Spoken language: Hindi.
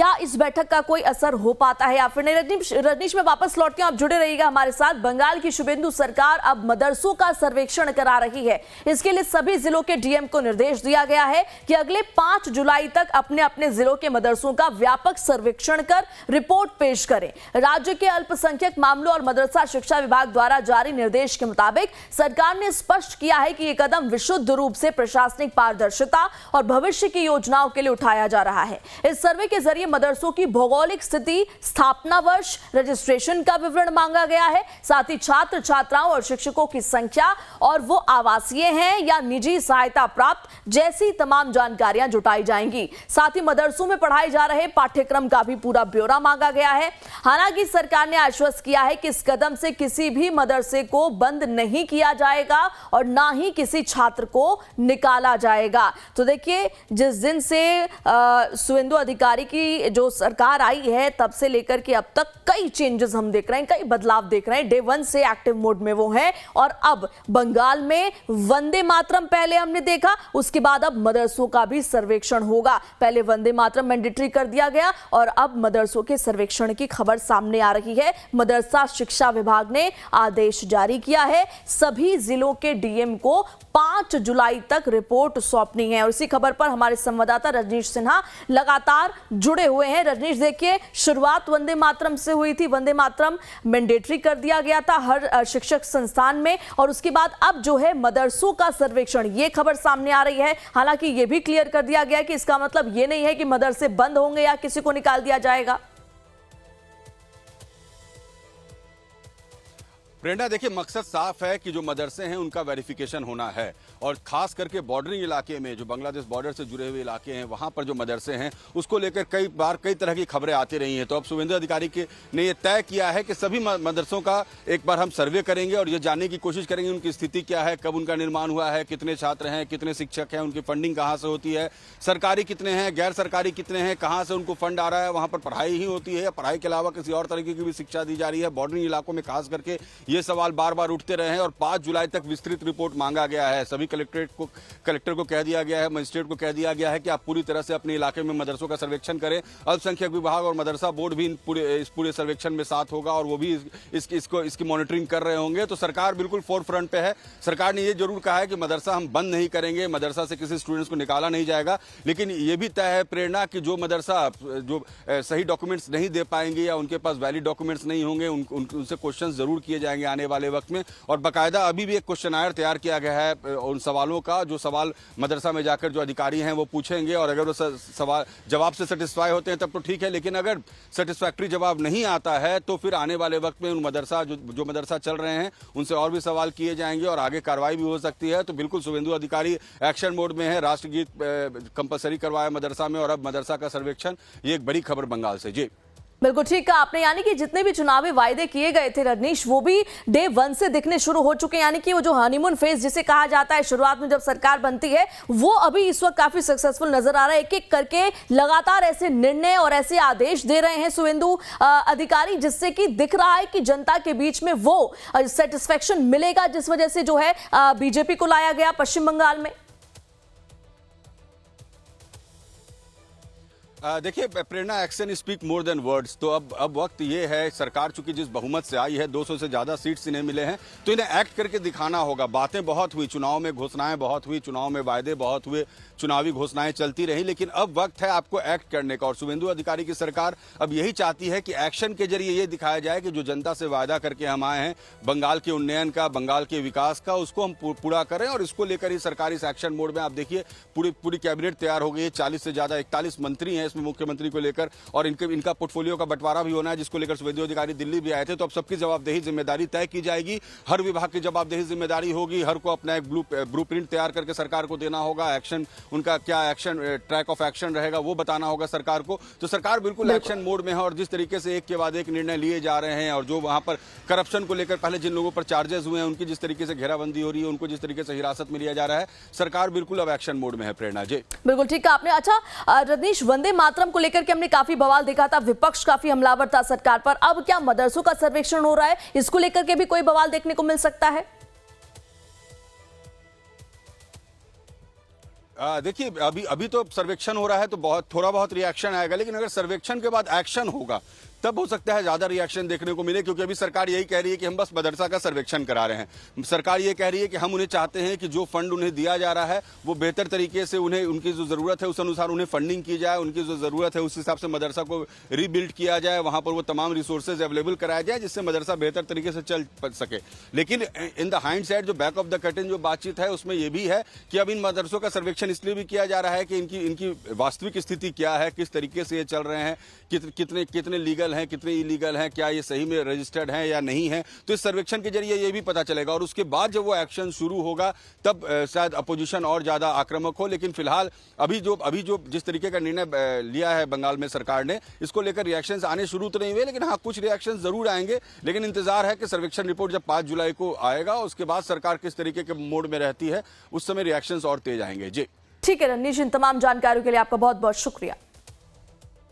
क्या इस बैठक का कोई असर हो पाता है या फिर नहीं? रजनीश में वापस लौटते हैं, आप जुड़े रहिएगा हमारे साथ। बंगाल की शुभेंदु सरकार अब मदरसों का सर्वेक्षण करा रही है। इसके लिए सभी जिलों के डीएम को निर्देश दिया गया है कि अगले 5 जुलाई तक अपने अपने जिलों के मदरसों का व्यापक सर्वेक्षण कर रिपोर्ट पेश करें। राज्य के अल्पसंख्यक मामलों और मदरसा शिक्षा विभाग द्वारा जारी निर्देश के मुताबिक सरकार ने स्पष्ट किया है कि यह कदम विशुद्ध रूप से प्रशासनिक पारदर्शिता और भविष्य की योजनाओं के लिए उठाया जा रहा है। इस सर्वे के जरिए मदरसों की भौगोलिक स्थिति, स्थापना वर्ष, रजिस्ट्रेशन का विवरण मांगा गया है। साथ ही छात्र छात्राओं और शिक्षकों की संख्या और वो आवासीय हैं या निजी सहायता प्राप्त जैसी तमाम जानकारियां जुटाई जाएंगी। साथ ही मदरसों में पढ़ाए जा रहे पाठ्यक्रम का भी पूरा ब्यौरा मांगा गया है। हालांकि सरकार ने आश्वस्त किया है कि इस कदम से किसी भी मदरसे को बंद नहीं किया जाएगा और ना ही किसी छात्र को निकाला जाएगा। तो देखिए, जिस दिन से शुभेंदु अधिकारी की जो सरकार आई है तब से लेकर के अब तक कई चेंजेस हम देख रहे हैं, कई बदलाव देख रहे हैं। डे 1 से एक्टिव मोड में वो है और अब बंगाल में वंदे मातरम पहले हमने देखा, उसके बाद अब मदरसों का भी सर्वेक्षण होगा। पहले वंदे मातरम मैंडेटरी कर दिया गया और अब मदरसों के सर्वेक्षण की खबर सामने आ रही है। मदरसा शिक्षा विभाग ने आदेश जारी किया है, सभी जिलों के डीएम को 5 जुलाई तक रिपोर्ट सौंपनी है। और इसी खबर पर हमारे संवाददाता रजनीश सिन्हा लगातार जुड़े हुए हैं। रजनीश, देखिए, शुरुआत वंदे मातरम से हुई थी, वंदे मातरम मैंडेटरी कर दिया गया था हर शिक्षक संस्थान में, और उसके बाद अब जो है मदरसों का सर्वेक्षण, ये खबर सामने आ रही है। हालांकि ये भी क्लियर कर दिया गया कि इसका मतलब ये नहीं है कि मदरसे बंद होंगे या किसी को निकाल दिया जाएगा। प्रेरणा, देखिए, मकसद साफ है कि जो मदरसे हैं उनका वेरिफिकेशन होना है और खास करके बॉर्डरिंग इलाके में, जो बांग्लादेश बॉर्डर से जुड़े हुए इलाके हैं, वहां पर जो मदरसे हैं उसको लेकर कई बार कई तरह की खबरें आती रही हैं। तो अब शुभेंदु अधिकारी ने यह तय किया है कि सभी मदरसों का एक बार हम सर्वे करेंगे और ये जानने की कोशिश करेंगे उनकी स्थिति क्या है, कब उनका निर्माण हुआ है, कितने छात्र हैं, कितने शिक्षक हैं, उनकी फंडिंग कहाँ से होती है, सरकारी कितने हैं, गैर सरकारी कितने हैं, कहाँ से उनको फंड आ रहा है, वहाँ पर पढ़ाई ही होती है या पढ़ाई के अलावा किसी और तरीके की भी शिक्षा दी जा रही है। बॉर्डरिंग इलाकों में खास करके ये सवाल बार बार उठते रहे हैं और 5 जुलाई तक विस्तृत रिपोर्ट मांगा गया है। सभी कलेक्टर को कह दिया गया है, मजिस्ट्रेट को कह दिया गया है कि आप पूरी तरह से अपने इलाके में मदरसों का सर्वेक्षण करें। अल्पसंख्यक विभाग और मदरसा बोर्ड भी इस पूरे सर्वेक्षण में साथ होगा और वो भी इसकी मॉनिटरिंग कर रहे होंगे। तो सरकार बिल्कुल फोर फ्रंट पे है। सरकार ने ये जरूर कहा है कि मदरसा हम बंद नहीं करेंगे, मदरसा से किसी स्टूडेंट्स को निकाला नहीं जाएगा, लेकिन ये भी तय है प्रेरणा कि जो मदरसा जो सही डॉक्यूमेंट्स नहीं दे पाएंगे या उनके पास वैलिड डॉक्यूमेंट्स नहीं होंगे, उनसे क्वेश्चन जरूर किए जाएंगे आने वाले वक्त में। और बाकायदा अभी भी एक क्वेश्चनायर तैयार किया गया है उन सवालों का, जो सवाल मदरसा में जाकर जो अधिकारी हैं वो पूछेंगे और अगर वो सवाल जवाब से सेटिस्फाई होते हैं तब तो ठीक है, लेकिन अगर सेटिस्फैक्ट्री जवाब नहीं आता है तो फिर आने वाले वक्त में उन मदरसा जो मदरसा चल रहे हैं उनसे और भी सवाल किए जाएंगे और आगे कार्रवाई भी हो सकती है। तो बिल्कुल शुभेंदु अधिकारी एक्शन मोड में है। राष्ट्रगीत कंपलसरी करवाया मदरसा में और अब मदरसा का सर्वेक्षण, ये एक बड़ी खबर बंगाल से। जी बिल्कुल ठीक कहा आपने, यानी कि जितने भी चुनावी वायदे किए गए थे रजनीश, वो भी डे 1 से दिखने शुरू हो चुके हैं। यानी कि वो जो हनीमून फेज जिसे कहा जाता है शुरुआत में जब सरकार बनती है, वो अभी इस वक्त काफी सक्सेसफुल नजर आ रहा है। एक एक करके लगातार ऐसे निर्णय और ऐसे आदेश दे रहे हैं शुभेंदु अधिकारी, जिससे कि दिख रहा है कि जनता के बीच में वो सेटिस्फेक्शन मिलेगा, जिस वजह से जो है बीजेपी को लाया गया पश्चिम बंगाल में। देखिए Prerna, action speak more than words. तो अब वक्त ये है, सरकार चूंकि जिस बहुमत से आई है, 200 से ज्यादा सीट्स इन्हें मिले हैं, तो इन्हें एक्ट करके दिखाना होगा। बातें बहुत हुई, चुनाव में घोषणाएं बहुत हुई, चुनाव में वायदे बहुत हुए, चुनावी घोषणाएं चलती रही, लेकिन अब वक्त है आपको एक्ट करने का। और शुभेंदु अधिकारी की सरकार अब यही चाहती है कि एक्शन के जरिए ये दिखाया जाए कि जो जनता से वायदा करके हम आए हैं बंगाल के उन्नयन का, बंगाल के विकास का, उसको हम पूरा करें। और इसको लेकर ही सरकार इस एक्शन मोड में, आप देखिए पूरी कैबिनेट तैयार हो गई है। 40 से ज्यादा 41 मंत्री हैं इसमें मुख्यमंत्री को लेकर, और इनका पोर्टफोलियो का बंटवारा भी होना है, जिसको लेकर शुभेंदु अधिकारी दिल्ली भी आए थे। तो अब सबकी जवाबदेही जिम्मेदारी तय की जाएगी, हर विभाग की जवाबदेही जिम्मेदारी होगी, हर को अपना एक ब्लू प्रिंट तैयार करके सरकार को देना होगा। एक्शन, उनका क्या एक्शन, ट्रैक ऑफ एक्शन रहेगा वो बताना होगा सरकार को। तो सरकार बिल्कुल एक्शन मोड में है और जिस तरीके से एक के बाद एक निर्णय लिए जा रहे हैं और जो वहां पर करप्शन को लेकर पहले जिन लोगों पर चार्जेस हुए हैं उनकी जिस तरीके से घेराबंदी हो रही है, उनको जिस तरीके से हिरासत में लिया जा रहा है, सरकार बिल्कुल अब एक्शन मोड में है। प्रेरणा जी बिल्कुल ठीक है आपने। अच्छा रजनीश, वंदे मातरम को लेकर के हमने काफी बवाल देखा था, विपक्ष काफी हमलावर था सरकार पर। अब क्या मदरसों का सर्वेक्षण हो रहा है, इसको लेकर के भी कोई बवाल देखने को मिल सकता है? देखिए, अभी अभी तो सर्वेक्षण हो रहा है तो थोड़ा बहुत रिएक्शन आएगा, लेकिन अगर सर्वेक्षण के बाद एक्शन होगा तब हो सकता है ज्यादा रिएक्शन देखने को मिले, क्योंकि अभी सरकार यही कह रही है कि हम बस मदरसा का सर्वेक्षण करा रहे हैं। सरकार ये कह रही है कि हम उन्हें चाहते हैं कि जो फंड उन्हें दिया जा रहा है वो बेहतर तरीके से उन्हें, उनकी जो जरूरत है उस अनुसार उन्हें फंडिंग की जाए, उनकी जो जरूरत है उस हिसाब से मदरसा को रीबिल्ड किया जाए, वहां पर वो तमाम रिसोर्सेज अवेलेबल कराया जाए जिससे मदरसा बेहतर तरीके से चल सके। लेकिन इन द हाइंड साइड, जो बैक ऑफ द कर्टेन जो बातचीत है उसमें यह भी है कि अब इन मदरसों का सर्वेक्षण इसलिए भी किया जा रहा है कि इनकी वास्तविक स्थिति क्या है, किस तरीके से ये चल रहे हैं, कितने लीगल हैं, कितने इलीगल हैं, क्या ये सही में रजिस्टर्ड हैं या नहीं है। तो इस सर्वेक्षण के जरिए ये भी पता चलेगा और उसके बाद जब वो एक्शन शुरू होगा तब शायद अपोजिशन और ज्यादा आक्रामक हो। लेकिन फिलहाल अभी जो जिस तरीके का निर्णय लिया है बंगाल में सरकार ने, इसको लेकर रिएक्शंस आने शुरू तो नहीं हुए, लेकिन हाँ कुछ रिएक्शंस जरूर आएंगे। लेकिन इंतजार है कि सर्वेक्षण रिपोर्ट जब 5 जुलाई को आएगा उसके बाद सरकार किस तरीके के मोड में रहती है, उस समय रिएक्शंस और तेज आएंगे। जी ठीक है रणनीश, इन तमाम जानकारियों के लिए आपका बहुत बहुत शुक्रिया।